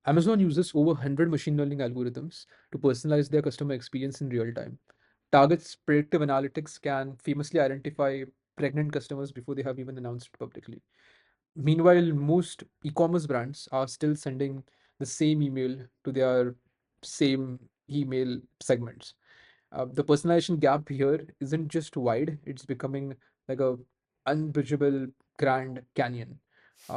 Amazon uses over 100 machine learning algorithms to personalize their customer experience in real time. Target's predictive analytics can famously identify pregnant customers before they have even announced it publicly. Meanwhile, most e-commerce brands are still sending the same email to their same email segments. The personalization gap here isn't just wide, it's becoming like a unbridgeable Grand Canyon.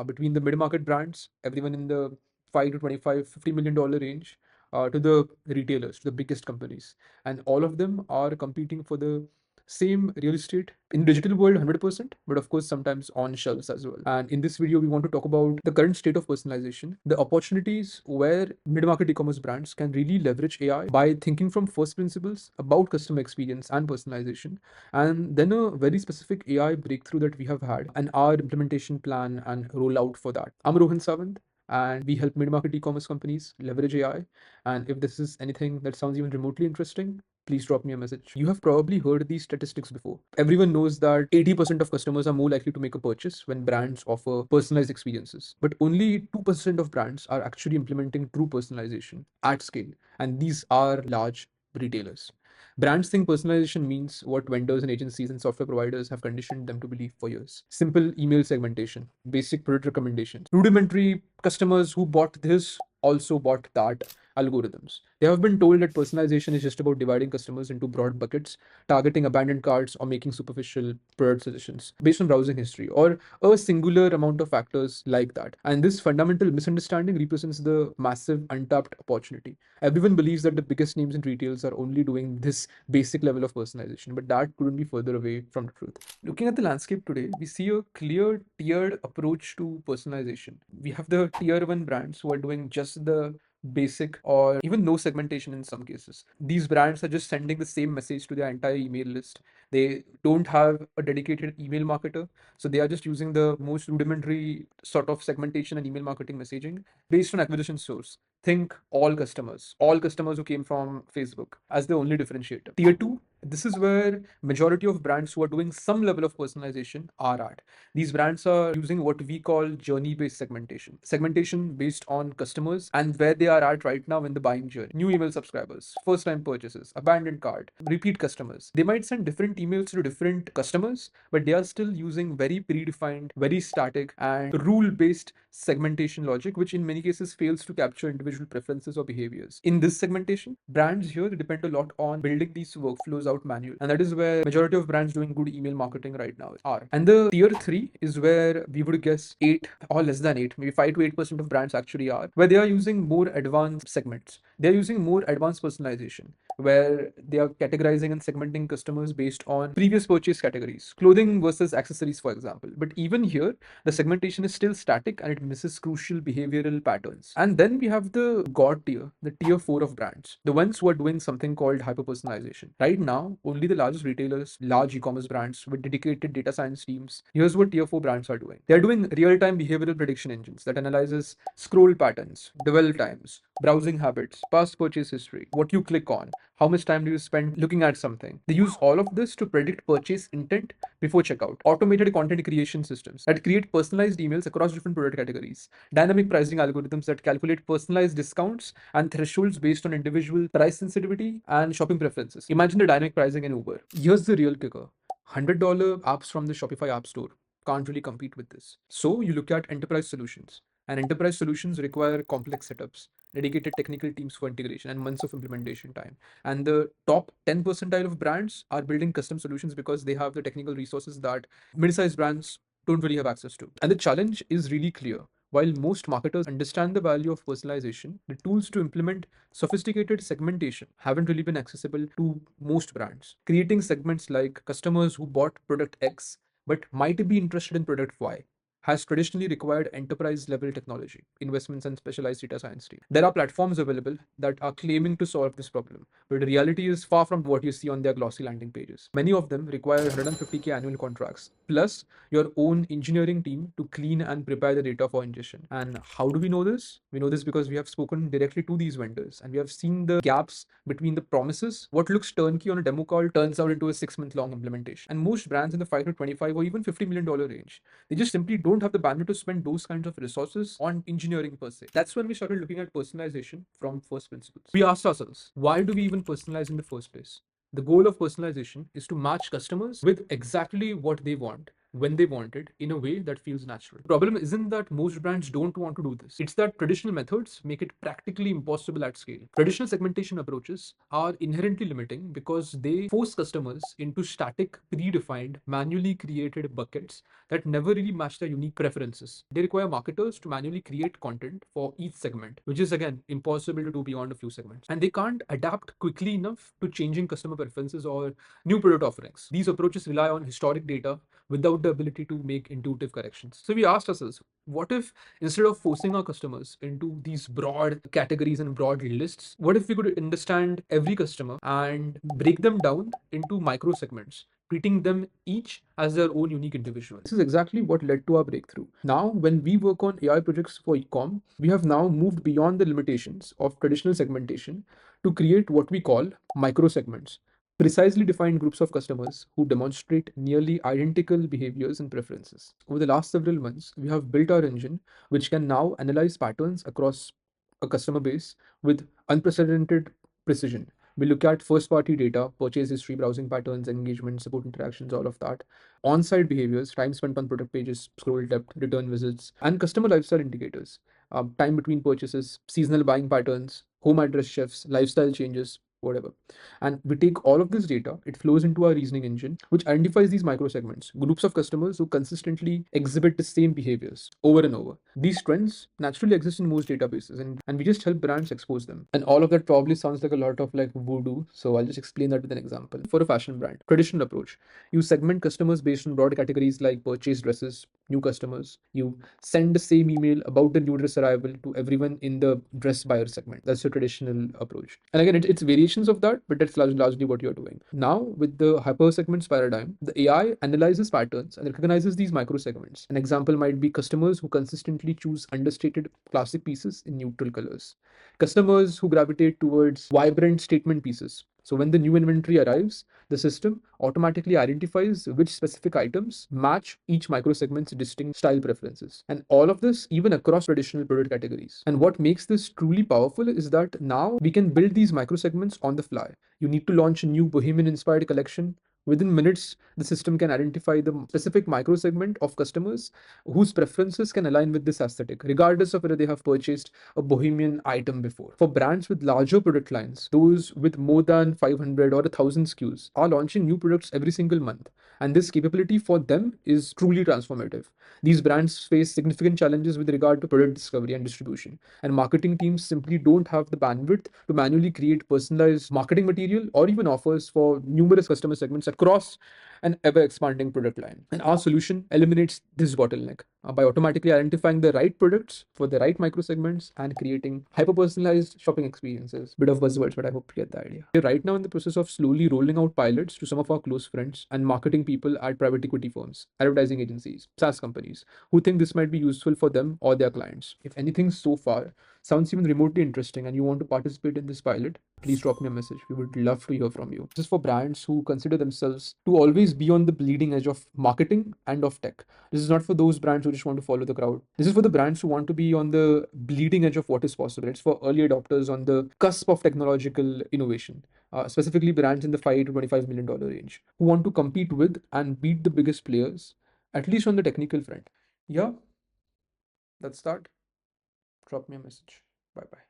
Between the mid-market brands, everyone in the 5 to 25, $50 million range, to the retailers, to the biggest companies. And all of them are competing for the same real estate in digital world 100%, but of course sometimes on shelves as well. And in this video we want to talk about the current state of personalization, the opportunities where mid-market e-commerce brands can really leverage AI by thinking from first principles about customer experience and personalization, and then a very specific AI breakthrough that we have had and our implementation plan and rollout for that. I'm Rohan Sawant, and we help mid-market e-commerce companies leverage AI. And if this is anything that sounds even remotely interesting, please drop me a message. You have probably heard these statistics before. Everyone knows that 80% of customers are more likely to make a purchase when brands offer personalized experiences. But only 2% of brands are actually implementing true personalization at scale. And these are large retailers. Brands think personalization means what vendors and agencies and software providers have conditioned them to believe for years. Simple email segmentation, basic product recommendations, rudimentary customers who bought this also bought that algorithms. They have been told that personalization is just about dividing customers into broad buckets, targeting abandoned carts, or making superficial product suggestions based on browsing history, or a singular amount of factors like that. And this fundamental misunderstanding represents the massive untapped opportunity. Everyone believes that the biggest names in retails are only doing this basic level of personalization, but that couldn't be further away from the truth. Looking at the landscape today, we see a clear tiered approach to personalization. We have the tier one brands who are doing just the basic or even no segmentation in some cases. These brands are just sending the same message to their entire email list. They don't have a dedicated email marketer, so they are just using the most rudimentary sort of segmentation and email marketing messaging based on acquisition source. Think all customers who came from Facebook as the only differentiator. Tier 2, this is where majority of brands who are doing some level of personalization are at. These brands are using what we call journey based segmentation based on customers and where they are at right now in the buying journey. New email subscribers, first time purchases, abandoned cart, repeat customers. They might send different emails to different customers, but they are still using very predefined, very static and rule based segmentation logic, which in many cases fails to capture individual preferences or behaviors. In this segmentation, brands here depend a lot on building these workflows out manually, and that is where majority of brands doing good email marketing right now are. And the tier 3 is where we would guess 8 or less than 8, maybe 5 to 8% of brands actually are, where they are using more advanced segments. They're using more advanced personalization, where they are categorizing and segmenting customers based on previous purchase categories, clothing versus accessories, for example. But even here, the segmentation is still static and it misses crucial behavioral patterns. And then we have the God tier, the tier 4 of brands, the ones who are doing something called hyper personalization. Right now, only the largest retailers, large e commerce brands with dedicated data science teams, here's what tier 4 brands are doing. They're doing real time behavioral prediction engines that analyzes scroll patterns, dwell times, browsing habits, past purchase history, what you click on, how much time do you spend looking at something. They use all of this to predict purchase intent before checkout. Automated content creation systems that create personalized emails across different product categories. Dynamic pricing algorithms that calculate personalized discounts and thresholds based on individual price sensitivity and shopping preferences. Imagine the dynamic pricing in Uber. Here's the real kicker. $100 apps from the Shopify App Store can't really compete with this. So you look at enterprise solutions. And enterprise solutions require complex setups, dedicated technical teams for integration, and months of implementation time. And the top 10 percentile of brands are building custom solutions because they have the technical resources that mid-sized brands don't really have access to. And the challenge is really clear. While most marketers understand the value of personalization, the tools to implement sophisticated segmentation haven't really been accessible to most brands. Creating segments like customers who bought product X but might be interested in product Y has traditionally required enterprise level technology, investments, and specialized data science team. There are platforms available that are claiming to solve this problem, but the reality is far from what you see on their glossy landing pages. Many of them require 150K annual contracts, plus your own engineering team to clean and prepare the data for ingestion. And how do we know this? We know this because we have spoken directly to these vendors and we have seen the gaps between the promises. What looks turnkey on a demo call turns out into a 6-month long implementation. And most brands in the 5 to 25 or even $50 million range, they just simply don't have the bandwidth to spend those kinds of resources on engineering per se. That's when we started looking at personalization from first principles. We asked ourselves, why do we even personalize in the first place? The goal of personalization is to match customers with exactly what they want when they want it in a way that feels natural. The problem isn't that most brands don't want to do this. It's that traditional methods make it practically impossible at scale. Traditional segmentation approaches are inherently limiting because they force customers into static, predefined, manually created buckets that never really match their unique preferences. They require marketers to manually create content for each segment, which is again impossible to do beyond a few segments. And they can't adapt quickly enough to changing customer preferences or new product offerings. These approaches rely on historic data without the ability to make intuitive corrections. So we asked ourselves, what if instead of forcing our customers into these broad categories and broad lists, what if we could understand every customer and break them down into micro segments, treating them each as their own unique individual? This is exactly what led to our breakthrough. Now, when we work on AI projects for ecom, we have now moved beyond the limitations of traditional segmentation to create what we call micro segments, precisely defined groups of customers who demonstrate nearly identical behaviors and preferences. Over the last several months, we have built our engine, which can now analyze patterns across a customer base with unprecedented precision. We look at first party data, purchase history, browsing patterns, engagement, support interactions, all of that. On site behaviors, time spent on product pages, scroll depth, return visits, and customer lifestyle indicators, time between purchases, seasonal buying patterns, home address shifts, lifestyle changes, whatever. And we take all of this data, it flows into our reasoning engine, which identifies these micro segments, groups of customers who consistently exhibit the same behaviors over and over. These trends naturally exist in most databases, and we just help brands expose them. And all of that probably sounds like a lot of like voodoo. So I'll just explain that with an example. For a fashion brand, traditional approach, you segment customers based on broad categories like purchase dresses, new customers. You send the same email about the new dress arrival to everyone in the dress buyer segment. That's the traditional approach. And again, it's variations of that, but that's largely what you're doing. Now, with the hyper segments paradigm, the AI analyzes patterns and recognizes these micro segments. An example might be customers who consistently choose understated classic pieces in neutral colors, customers who gravitate towards vibrant statement pieces. So when the new inventory arrives, the system automatically identifies which specific items match each microsegment's distinct style preferences. And all of this even across traditional product categories. And what makes this truly powerful is that now we can build these microsegments on the fly. You need to launch a new bohemian inspired collection. Within minutes, the system can identify the specific microsegment of customers whose preferences can align with this aesthetic, regardless of whether they have purchased a bohemian item before. For brands with larger product lines, those with more than 500 or 1,000 SKUs are launching new products every single month. And this capability for them is truly transformative. These brands face significant challenges with regard to product discovery and distribution, and marketing teams simply don't have the bandwidth to manually create personalized marketing material or even offers for numerous customer segments across an ever expanding product line. And our solution eliminates this bottleneck by automatically identifying the right products for the right micro segments and creating hyper personalized shopping experiences. Bit of buzzwords, but I hope you get the idea. We're right now in the process of slowly rolling out pilots to some of our close friends and marketing people at private equity firms, advertising agencies, SaaS companies who think this might be useful for them or their clients. If anything so far sounds even remotely interesting and you want to participate in this pilot, please drop me a message. We would love to hear from you. This is for brands who consider themselves to always be on the bleeding edge of marketing and of tech. This is not for those brands who just want to follow the crowd. This is for the brands who want to be on the bleeding edge of what is possible. It's for early adopters on the cusp of technological innovation. Specifically brands in the $5 to $25 million range who want to compete with and beat the biggest players, at least on the technical front. Yeah, that's that. Drop me a message. Bye bye.